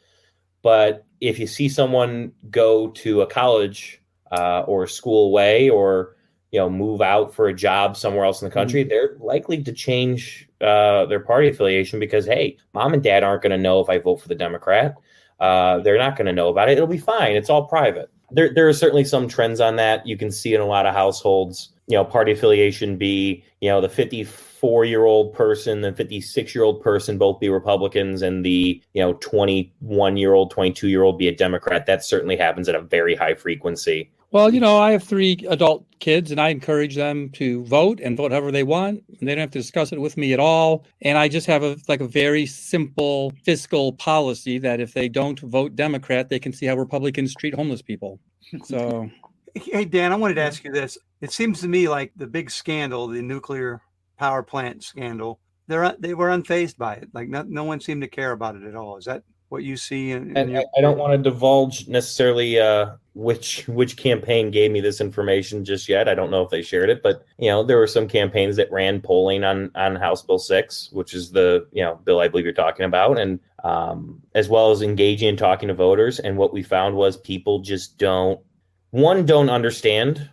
Speaker 3: But if you see someone go to a college or a school away or, move out for a job somewhere else in the country, they're likely to change their party affiliation because, hey, mom and dad aren't going to know if I vote for the Democrat. They're not going to know about it. It'll be fine. It's all private. There are certainly some trends on that. You can see in a lot of households, party affiliation be, the 54-year-old person, the 56-year-old person, both be Republicans, and the, 21-year-old, 22-year-old be a Democrat. That certainly happens at a very high frequency.
Speaker 1: Well, I have 3 adult kids, and I encourage them to vote and vote however they want. And they don't have to discuss it with me at all. And I just have a very simple fiscal policy that if they don't vote Democrat, they can see how Republicans treat homeless people. So,
Speaker 4: hey, Dan, I wanted to ask you this. It seems to me like the big scandal, the nuclear power plant scandal, they were unfazed by it. Like no one seemed to care about it at all. Is that what you see?
Speaker 3: I don't want to divulge necessarily which campaign gave me this information just yet. I don't know if they shared it, but there were some campaigns that ran polling on House Bill 6, which is the bill I believe you're talking about, and as well as engaging and talking to voters. And what we found was people just don't understand.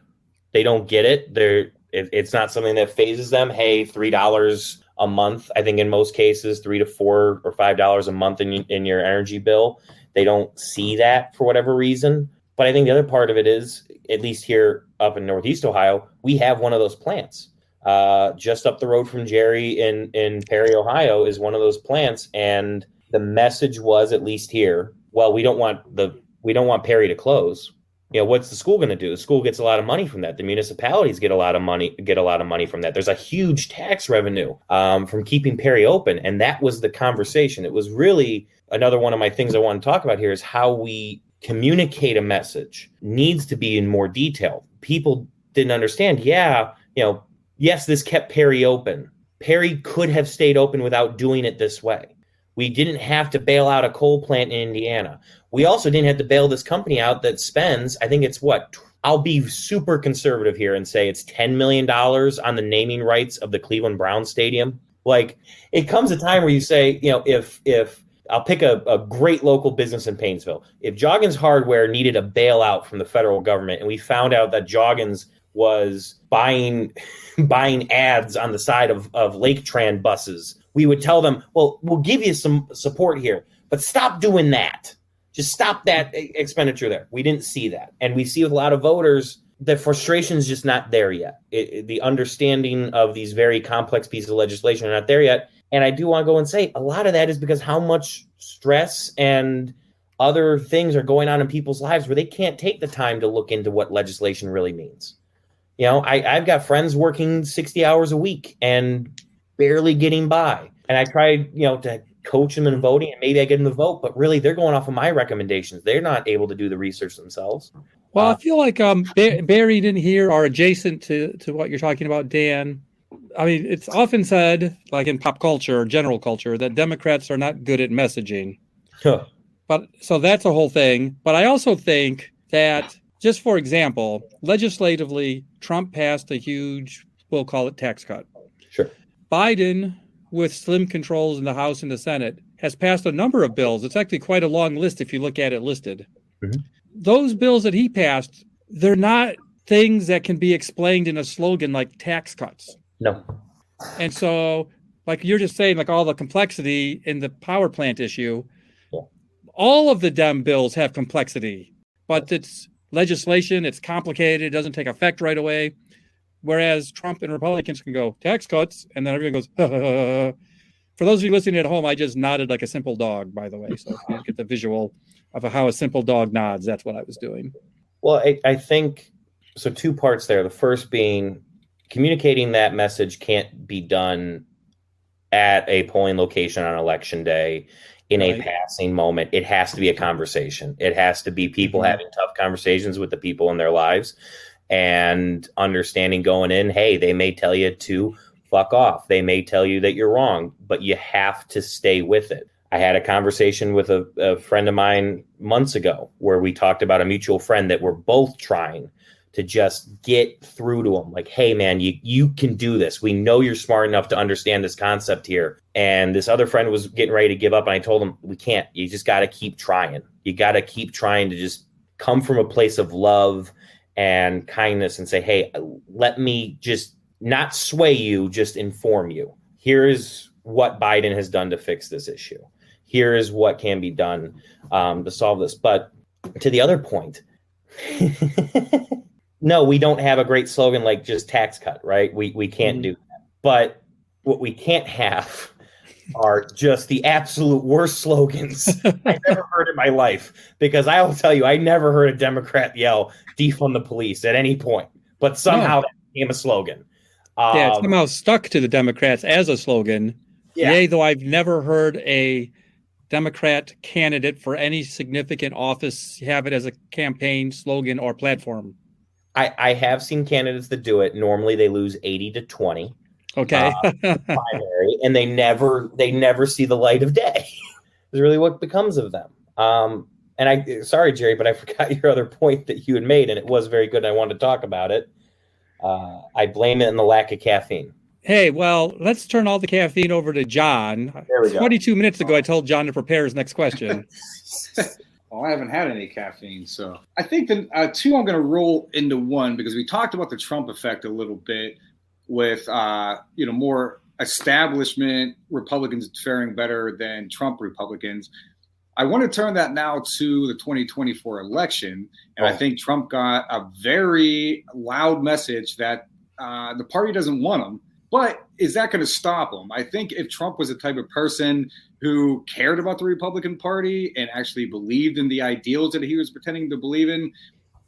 Speaker 3: They don't get it. It's not something that phases them. Hey, $3 a month. I think in most cases, $3 to $4 or $5 a month in your energy bill. They don't see that for whatever reason. But I think the other part of it is, at least here up in Northeast Ohio, we have one of those plants. Just up the road from Jerry in Perry, Ohio, is one of those plants. And the message was, at least here, well, we don't want Perry to close. What's the school going to do? The school gets a lot of money from that. The municipalities get a lot of money from that. There's a huge tax revenue from keeping Perry open. And that was the conversation. It was really another one of my things I want to talk about here is how we communicate a message needs to be in more detail. People didn't understand. Yes, this kept Perry open. Perry could have stayed open without doing it this way. We didn't have to bail out a coal plant in Indiana. We also didn't have to bail this company out that spends, I think it's I'll be super conservative here and say it's $10 million on the naming rights of the Cleveland Browns Stadium. Like, it comes a time where you say, if I'll pick a great local business in Painesville. If Joggins Hardware needed a bailout from the federal government and we found out that Joggins was buying ads on the side of Lake Tran buses, we would tell them, well, we'll give you some support here, but stop doing that. Just stop that expenditure there. We didn't see that. And we see with a lot of voters, the frustration is just not there yet. The understanding of these very complex pieces of legislation are not there yet. And I do want to go and say a lot of that is because how much stress and other things are going on in people's lives where they can't take the time to look into what legislation really means. I've got friends working 60 hours a week and barely getting by. And I tried, to coach them in voting and maybe I get them to vote, but really they're going off of my recommendations. They're not able to do the research themselves.
Speaker 1: Well, I feel like buried in here or adjacent to what you're talking about, Dan. I mean, it's often said, like in pop culture or general culture, that Democrats are not good at messaging.
Speaker 3: Huh.
Speaker 1: But so that's a whole thing. But I also think that, just for example, legislatively, Trump passed a huge, we'll call it tax cut.
Speaker 3: Sure.
Speaker 1: Biden, with slim controls in the House and the Senate, has passed a number of bills. It's actually quite a long list if you look at it listed. Mm-hmm. Those bills that he passed, they're not things that can be explained in a slogan like tax cuts.
Speaker 3: No.
Speaker 1: And so, like you're just saying, like all the complexity in the power plant issue, all of the Dem bills have complexity, but it's legislation, it's complicated, it doesn't take effect right away. Whereas Trump and Republicans can go tax cuts, and then everyone goes, For those of you listening at home, I just nodded like a simple dog, by the way. So if you get the visual of how a simple dog nods, that's what I was doing.
Speaker 3: Well, I think, so 2 parts there. The first being communicating that message can't be done at a polling location on election day in a passing moment. It has to be a conversation. It has to be people having tough conversations with the people in their lives and understanding going in, hey, they may tell you to fuck off. They may tell you that you're wrong, but you have to stay with it. I had a conversation with a friend of mine months ago where we talked about a mutual friend that we're both trying to just get through to him. Like, hey, man, you can do this. We know you're smart enough to understand this concept here. And this other friend was getting ready to give up. And I told him, we can't. You just got to keep trying. You got to keep trying to just come from a place of love and kindness and say, hey, let me just not sway you, just inform you. Here is what Biden has done to fix this issue. Here is what can be done to solve this. But to the other point, no, we don't have a great slogan like just tax cut, right? We can't do that. But what we can't have are just the absolute worst slogans I've ever heard in my life. Because I will tell you, I never heard a Democrat yell defund the police at any point. But somehow that became a slogan.
Speaker 1: It somehow stuck to the Democrats as a slogan.
Speaker 3: Yeah.
Speaker 1: Yay, though I've never heard a Democrat candidate for any significant office have it as a campaign slogan or platform.
Speaker 3: I have seen candidates that do it. Normally they lose 80 to 20.
Speaker 1: Okay.
Speaker 3: Primary, and they never see the light of day. Is really what becomes of them. And sorry, Jerry, but I forgot your other point that you had made, and it was very good. And I wanted to talk about it. I blame it on the lack of caffeine.
Speaker 1: Hey, well, let's turn all the caffeine over to John.
Speaker 3: There we go.
Speaker 1: 22 minutes ago, I told John to prepare his next question.
Speaker 2: Well, I haven't had any caffeine, so I think the 2 I'm going to roll into 1 because we talked about the Trump effect a little bit with more establishment Republicans faring better than Trump Republicans. I want to turn that now to the 2024 election, and I think Trump got a very loud message that the party doesn't want him. But is that going to stop him? I think if Trump was the type of person who cared about the Republican Party and actually believed in the ideals that he was pretending to believe in,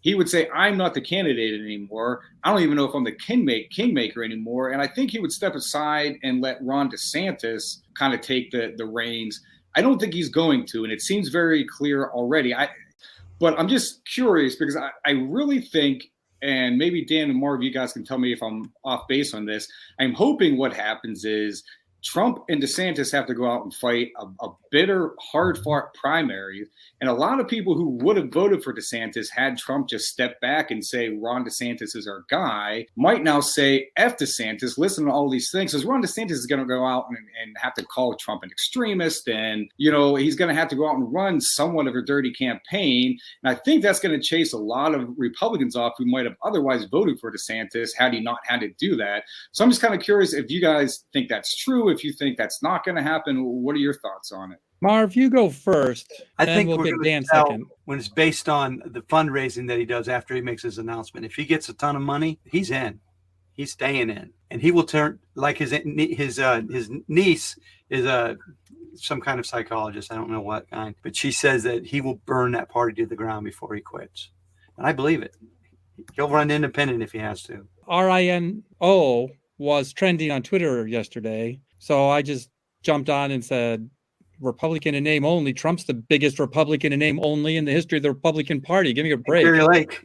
Speaker 2: he would say, I'm not the candidate anymore. I don't even know if I'm the kingmaker anymore. And I think he would step aside and let Ron DeSantis kind of take the reins. I don't think he's going to, and it seems very clear already. But I'm just curious because I really think, and maybe Dan and Marv, you guys can tell me if I'm off base on this. I'm hoping what happens is Trump and DeSantis have to go out and fight a bitter, hard-fought primary. And a lot of people who would have voted for DeSantis had Trump just step back and say, Ron DeSantis is our guy, might now say, F DeSantis, listen to all these things. Because Ron DeSantis is going to go out and have to call Trump an extremist. And, he's going to have to go out and run somewhat of a dirty campaign. And I think that's going to chase a lot of Republicans off who might have otherwise voted for DeSantis had he not had to do that. So I'm just kind of curious if you guys think that's true. If you think that's not going to happen, what are your thoughts on it?
Speaker 1: Marv, you go first.
Speaker 4: I think
Speaker 1: we'll
Speaker 4: we're
Speaker 1: get
Speaker 4: going
Speaker 1: Dan
Speaker 4: to tell
Speaker 1: second.
Speaker 4: when it's based on the fundraising that he does after he makes his announcement. If he gets a ton of money, he's in. He's staying in, and he will turn like his niece is some kind of psychologist. I don't know what kind, but she says that he will burn that party to the ground before he quits, and I believe it. He'll run independent if he has to.
Speaker 1: RINO was trending on Twitter yesterday, so I just jumped on and said, Republican in name only. Trump's the biggest Republican in name only in the history of the Republican Party. Give me a break.
Speaker 4: Very Lake.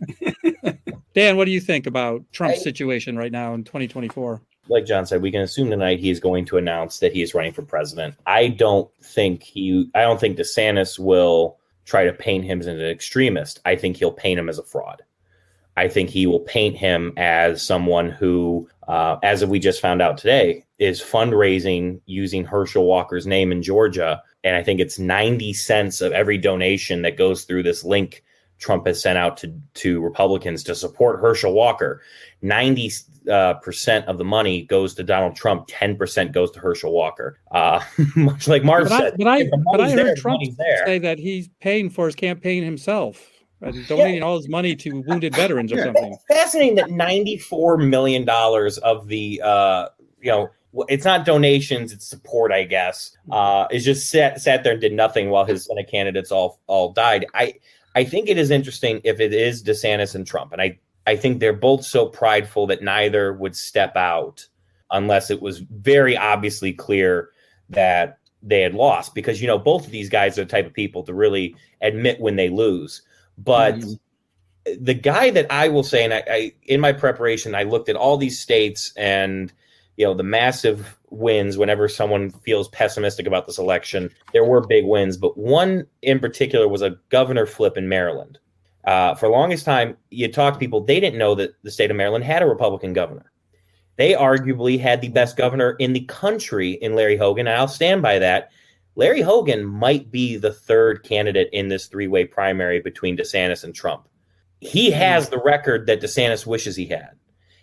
Speaker 1: Dan, what do you think about Trump's situation right now in 2024?
Speaker 3: Like John said, we can assume tonight he's going to announce that he is running for president. I don't think DeSantis will try to paint him as an extremist. I think he'll paint him as a fraud. I think he will paint him as someone who, as we just found out today, is fundraising using Herschel Walker's name in Georgia. And I think it's 90 cents of every donation that goes through this link Trump has sent out to Republicans to support Herschel Walker. 90% of the money goes to Donald Trump. 10% goes to Herschel Walker. Much like Marv said.
Speaker 1: But I heard Trump say that he's paying for his campaign himself. And donating all his money to wounded veterans or something.
Speaker 3: Fascinating that $94 million of the it's not donations, it's support, I guess. Is just sat there and did nothing while his Senate candidates all died. I think it is interesting if it is DeSantis and Trump, and I think they're both so prideful that neither would step out unless it was very obviously clear that they had lost, because, you know, both of these guys are the type of people to really admit when they lose. But the guy that I will say, and I in my preparation, I looked at all these states and, you know, the massive wins whenever someone feels pessimistic about this election. There were big wins, but one in particular was a governor flip in Maryland. For the longest time, you talk to people, they didn't know that the state of Maryland had a Republican governor. They arguably had the best governor in the country in Larry Hogan, and I'll stand by that. Larry Hogan might be the third candidate in this three-way primary between DeSantis and Trump. He has the record that DeSantis wishes he had.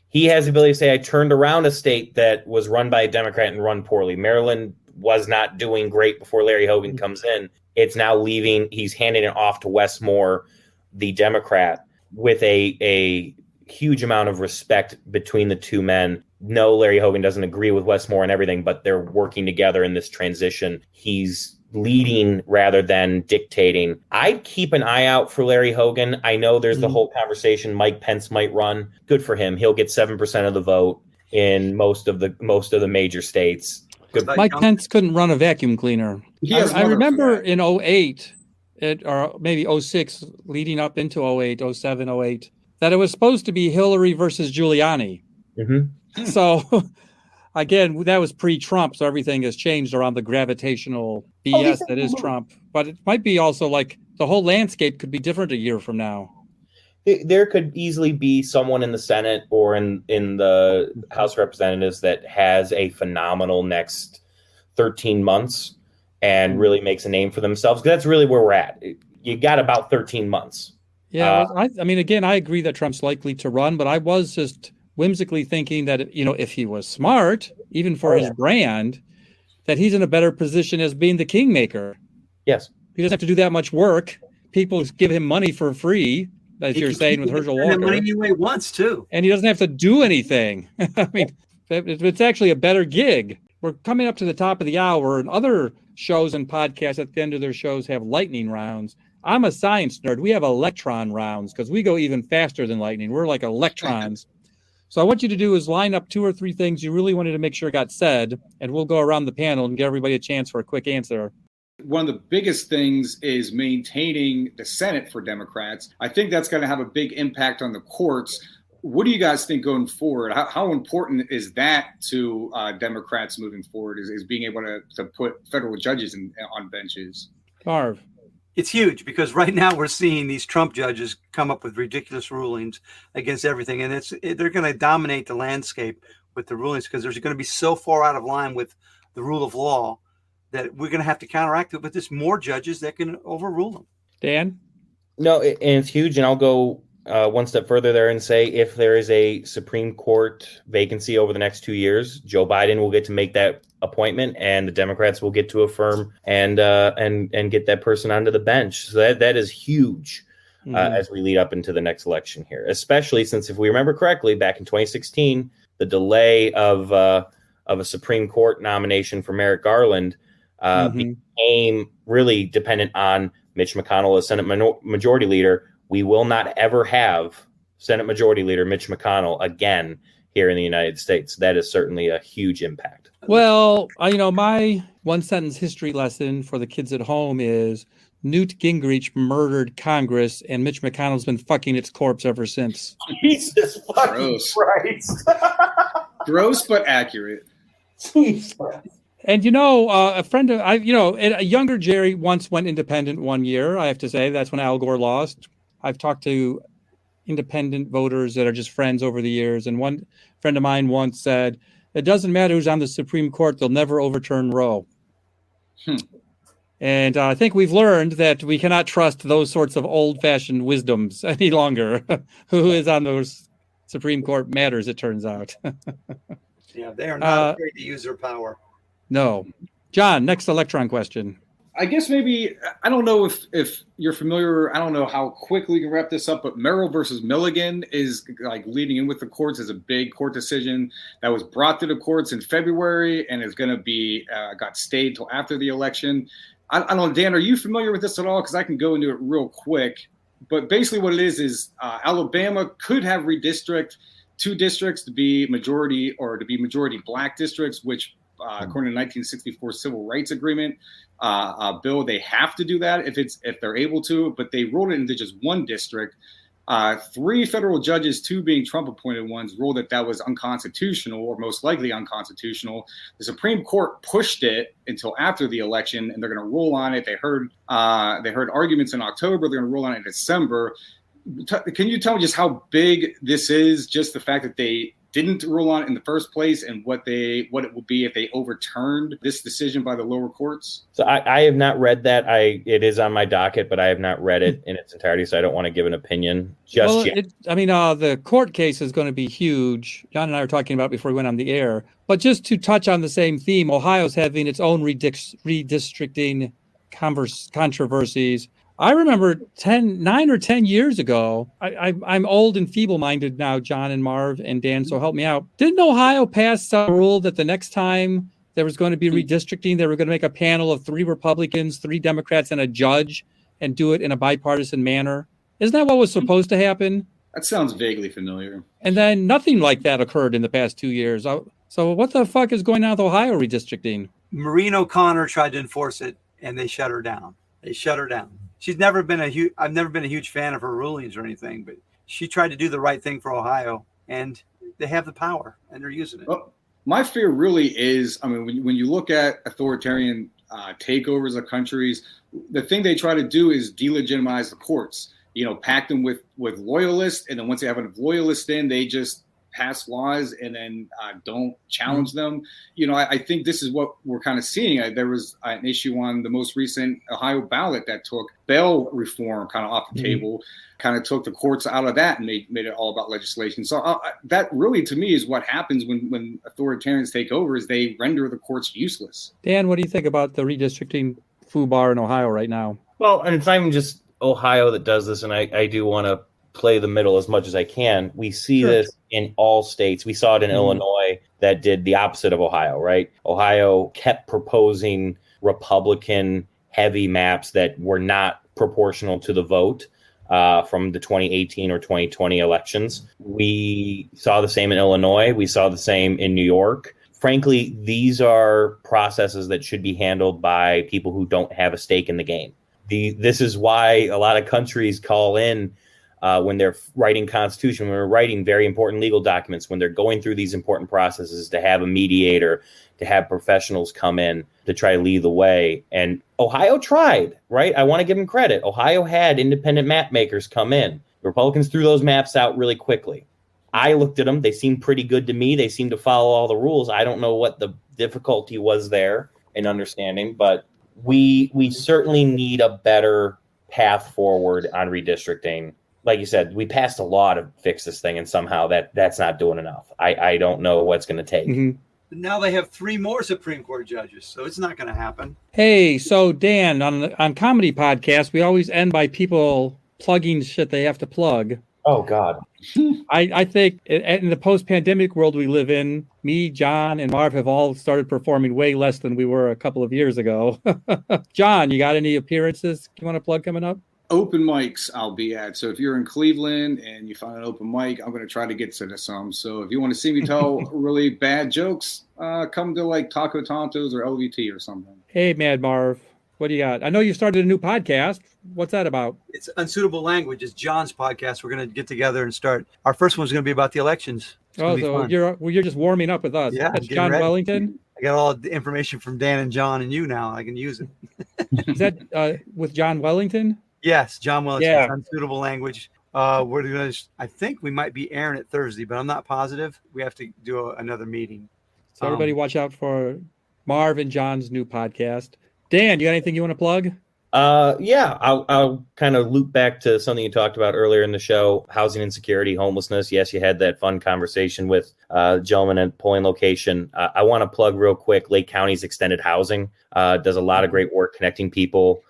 Speaker 3: He has the ability to say, I turned around a state that was run by a Democrat and run poorly. Maryland was not doing great before Larry Hogan comes in. It's now leaving. He's handing it off to Wes Moore, the Democrat, with a huge amount of respect between the two men. No, Larry Hogan doesn't agree with Wes Moore and everything, but they're working together in this transition. He's leading rather than dictating. I'd keep an eye out for Larry Hogan. I know there's the whole conversation Mike Pence might run. Good for him. He'll get 7% of the vote in most of the major states. Good.
Speaker 1: Mike Pence couldn't run a vacuum cleaner. I remember in 08, or maybe 06, leading up into 08, 07, 08, that it was supposed to be Hillary versus Giuliani. Mm-hmm. So, again, that was pre-Trump, so everything has changed around the gravitational BS that is Trump. But it might be also like the whole landscape could be different a year from now.
Speaker 3: There could easily be someone in the Senate or in the House of Representatives that has a phenomenal next 13 months and really makes a name for themselves. That's really where we're at. You got about 13 months.
Speaker 1: Yeah, I mean, again, I agree that Trump's likely to run, but I was just whimsically thinking that, you know, if he was smart, even for his brand, that he's in a better position as being the kingmaker.
Speaker 3: Yes.
Speaker 1: He doesn't have to do that much work. People give him money for free, as you're saying with Herschel Walker.
Speaker 4: Money any way he wants to.
Speaker 1: And he doesn't have to do anything. I mean, it's actually a better gig. We're coming up to the top of the hour, and other shows and podcasts at the end of their shows have lightning rounds. I'm a science nerd. We have electron rounds because we go even faster than lightning. We're like electrons. So I want you to do is line up 2 or 3 things you really wanted to make sure got said, and we'll go around the panel and give everybody a chance for a quick answer.
Speaker 2: One of the biggest things is maintaining the Senate for Democrats. I think that's going to have a big impact on the courts. What do you guys think going forward? How important is that to Democrats moving forward, is being able to put federal judges on benches?
Speaker 1: Marv.
Speaker 4: It's huge because right now we're seeing these Trump judges come up with ridiculous rulings against everything. And they're going to dominate the landscape with the rulings because there's going to be so far out of line with the rule of law that we're going to have to counteract it with this more judges that can overrule them.
Speaker 1: Dan?
Speaker 3: No, and it's huge. And I'll go one step further there and say if there is a Supreme Court vacancy over the next 2 years, Joe Biden will get to make that appointment and the Democrats will get to affirm and get that person onto the bench. So that is huge as we lead up into the next election here, especially since, if we remember correctly, back in 2016, the delay of a Supreme Court nomination for Merrick Garland became really dependent on Mitch McConnell as Senate Majority Leader. We will not ever have Senate Majority Leader Mitch McConnell again here in the United States. That is certainly a huge impact.
Speaker 1: Well, my one-sentence history lesson for the kids at home is Newt Gingrich murdered Congress, and Mitch McConnell's been fucking its corpse ever since.
Speaker 3: Jesus fucking Christ.
Speaker 2: Gross, but accurate.
Speaker 3: Jesus.
Speaker 1: And, a friend of, a younger Jerry once went independent 1 year, I have to say. That's when Al Gore lost. I've talked to independent voters that are just friends over the years. And one friend of mine once said, it doesn't matter who's on the Supreme Court, they'll never overturn Roe. And I think we've learned that we cannot trust those sorts of old-fashioned wisdoms any longer. Who is on those Supreme Court matters, it turns out.
Speaker 4: Yeah, they are not afraid to use their power.
Speaker 1: No. John, next electron question.
Speaker 2: I guess maybe, I don't know if you're familiar, I don't know how quickly we can wrap this up, but Merrill versus Milligan is like leading in with the courts as a big court decision that was brought to the courts in February and is going to be got stayed till after the election. I don't know, Dan, are you familiar with this at all? Because I can go into it real quick. But basically what it is Alabama could have redistrict 2 districts to be majority black districts, which according to the 1964 Civil Rights Agreement bill, they have to do that if they're able to, but they rolled it into just 1 district. 3 federal judges, 2 being Trump-appointed ones, ruled that was unconstitutional, or most likely unconstitutional. The Supreme Court pushed it until after the election, and they're going to rule on it. They heard arguments in October. They're going to rule on it in December. Can you tell me just how big this is? Just the fact that they didn't rule on it in the first place, and what it would be if they overturned this decision by the lower courts?
Speaker 3: So I have not read that. It is on my docket, but I have not read it in its entirety, so I don't want to give an opinion just yet.
Speaker 1: The court case is going to be huge. John and I were talking about it before we went on the air. But just to touch on the same theme, Ohio's having its own redistricting controversies. I remember 9 or 10 years ago, I'm old and feeble-minded now, John and Marv and Dan, so help me out. Didn't Ohio pass some rule that the next time there was going to be redistricting, they were going to make a panel of 3 Republicans, 3 Democrats, and a judge, and do it in a bipartisan manner? Isn't that what was supposed to happen?
Speaker 2: That sounds vaguely familiar.
Speaker 1: And then nothing like that occurred in the past 2 years. So what the fuck is going on with Ohio redistricting?
Speaker 4: Maureen O'Connor tried to enforce it, and they shut her down. I've never been a huge fan of her rulings or anything, but she tried to do the right thing for Ohio, and they have the power, and they're using it.
Speaker 2: Well, my fear really is, when you look at authoritarian takeovers of countries, the thing they try to do is delegitimize the courts. Pack them with loyalists, and then once they have enough loyalists in, they just pass laws and then don't challenge them. I think this is what we're kind of seeing. There was an issue on the most recent Ohio ballot that took bail reform kind of off the table, kind of took the courts out of that and made it all about legislation. So that really, to me, is what happens when authoritarians take over, is they render the courts useless.
Speaker 1: Dan, what do you think about the redistricting FUBAR in Ohio right now?
Speaker 3: Well, and it's not even just Ohio that does this, and I do want to play the middle as much as I can. We see this in all states. We saw it in Illinois that did the opposite of Ohio, right? Ohio kept proposing Republican heavy maps that were not proportional to the vote from the 2018 or 2020 elections. We saw the same in Illinois. We saw the same in New York. Frankly, these are processes that should be handled by people who don't have a stake in the game. This is why a lot of countries call in when they're writing constitution, when they're writing very important legal documents, when they're going through these important processes, to have a mediator, to have professionals come in to try to lead the way. And Ohio tried, right? I want to give them credit. Ohio had independent map makers come in. The Republicans threw those maps out really quickly. I looked at them. They seemed pretty good to me. They seemed to follow all the rules. I don't know what the difficulty was there in understanding, but we certainly need a better path forward on redistricting. Like you said, we passed a law to fix this thing, and somehow that's not doing enough. I don't know what's going to take.
Speaker 4: Now they have 3 more Supreme Court judges, so it's not going to happen.
Speaker 1: Hey, so Dan, on comedy podcasts, we always end by people plugging shit they have to plug.
Speaker 3: Oh, God.
Speaker 1: I think in the post-pandemic world we live in, me, John, and Marv have all started performing way less than we were a couple of years ago. John, you got any appearances you want to plug coming up?
Speaker 2: Open mics I'll be at. So if you're in Cleveland and you find an open mic, I'm going to try to get to some. So if you want to see me tell really bad jokes, come to like Taco Tontos or LVT or something.
Speaker 1: Hey, Mad Marv, what do you got? I know you started a new podcast. What's that about?
Speaker 4: It's Unsuitable Language. It's John's podcast. We're going to get together and start. Our first one's going to be about the elections.
Speaker 1: So you're just warming up with us.
Speaker 4: Yeah,
Speaker 1: that's John ready. Wellington.
Speaker 4: I got all the information from Dan and John and you now. I can use it.
Speaker 1: Is that with John Wellington?
Speaker 4: Yes, John Wellington.
Speaker 1: Yeah.
Speaker 4: Unsuitable Language. We're going to. I think we might be airing it Thursday, but I'm not positive. We have to do another meeting.
Speaker 1: So everybody watch out for Marv and John's new podcast. Dan, you got anything you want to plug?
Speaker 3: Yeah, I'll kind of loop back to something you talked about earlier in the show, housing insecurity, homelessness. Yes, you had that fun conversation with gentleman at polling location. I want to plug real quick, Lake County's extended housing does a lot of great work connecting people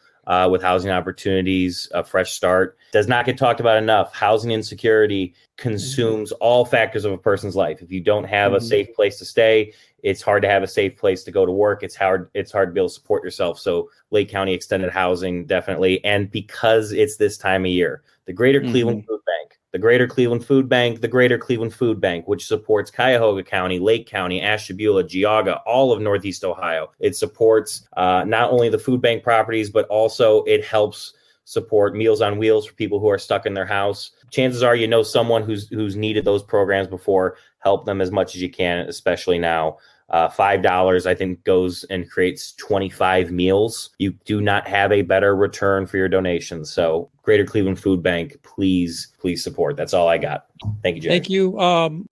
Speaker 3: with housing opportunities, a fresh start. Does not get talked about enough. Housing insecurity consumes all factors of a person's life. If you don't have a safe place to stay, it's hard to have a safe place to go to work. It's hard to be able to support yourself. So Lake County extended housing, definitely. And because it's this time of year, the Greater Cleveland Food Bank, the Greater Cleveland Food Bank, the Greater Cleveland Food Bank, which supports Cuyahoga County, Lake County, Ashtabula, Geauga, all of Northeast Ohio. It supports not only the food bank properties, but also it helps support Meals on Wheels for people who are stuck in their house. Chances are you know someone who's needed those programs before. Help them as much as you can, especially now. $5, I think, goes and creates 25 meals. You do not have a better return for your donations. So Greater Cleveland Food Bank, please support. That's all I got. Thank you, Jerry.
Speaker 1: Thank you.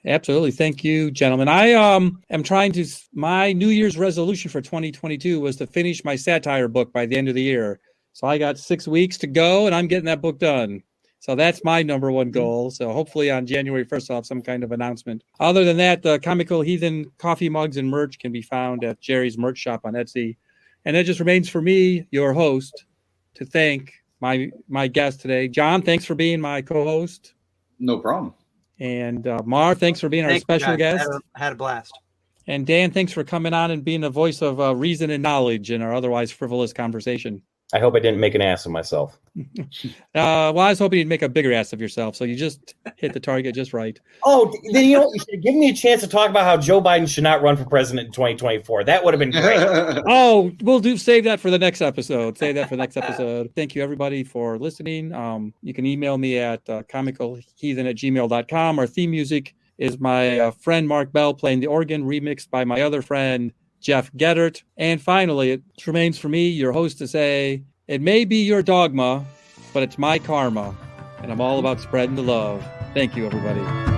Speaker 1: Absolutely. Thank you, gentlemen. I am trying to, my New Year's resolution for 2022 was to finish my satire book by the end of the year. So I got 6 weeks to go and I'm getting that book done. So that's my number one goal. So hopefully on January 1st, I'll have some kind of announcement. Other than that, the Comical Heathen coffee mugs and merch can be found at Jerry's merch shop on Etsy. And it just remains for me, your host, to thank my guest today. John, thanks for being my co-host.
Speaker 2: No problem.
Speaker 1: And Marv, thanks for being our special guest.
Speaker 4: Had a blast.
Speaker 1: And Dan, thanks for coming on and being the voice of reason and knowledge in our otherwise frivolous conversation.
Speaker 3: I hope I didn't make an ass of myself.
Speaker 1: Well, I was hoping you'd make a bigger ass of yourself, so you just hit the target just right.
Speaker 3: Oh, then you should have given me a chance to talk about how Joe Biden should not run for president in 2024. That would have been great.
Speaker 1: Oh, save that for the next episode. Thank you, everybody, for listening. You can email me at comicalheathen@gmail.com. Our theme music is my friend Mark Bell playing the organ, remixed by my other friend Jeff Geddert. And finally, it remains for me, your host, to say, it may be your dogma, but it's my karma, and I'm all about spreading the love. Thank you, everybody.